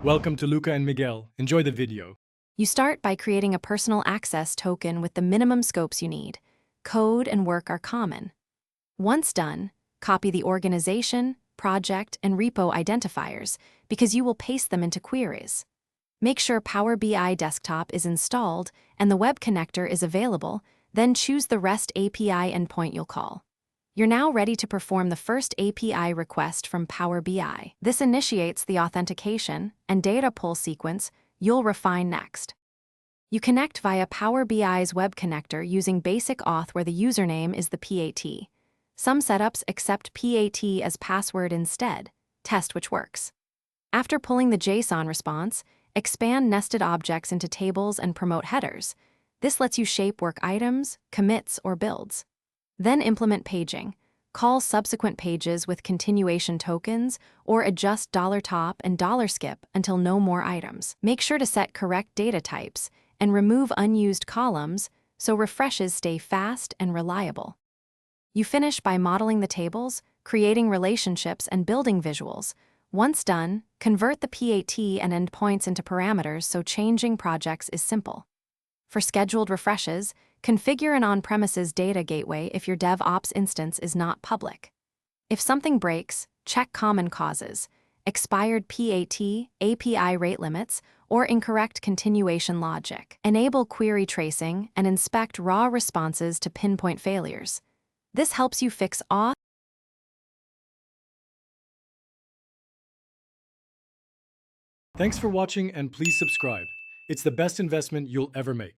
Welcome to Luca and Miguel. Enjoy the video. You start by creating a personal access token with the minimum scopes you need. Code and work are common. Once done, copy the organization, project, and repo identifiers because you will paste them into queries. Make sure Power BI Desktop is installed and the web connector is available, then choose the REST API endpoint you'll call. You're now ready to perform the first API request from Power BI. This initiates the authentication and data pull sequence you'll refine next. You connect via Power BI's web connector using basic auth where the username is the PAT. Some setups accept PAT as password instead. Test which works. After pulling the JSON response, expand nested objects into tables and promote headers. This lets you shape work items, commits, or builds. Then implement paging. Call subsequent pages with continuation tokens or adjust $top and $skip until no more items. Make sure to set correct data types and remove unused columns so refreshes stay fast and reliable. You finish by modeling the tables, creating relationships, and building visuals. Once done, convert the PAT and endpoints into parameters so changing projects is simple. For scheduled refreshes, configure an on-premises data gateway if your DevOps instance is not public. If something breaks, check common causes, expired PAT, API rate limits, or incorrect continuation logic. Enable query tracing and inspect raw responses to pinpoint failures. This helps you fix auth. Thanks for watching and please subscribe. It's the best investment you'll ever make.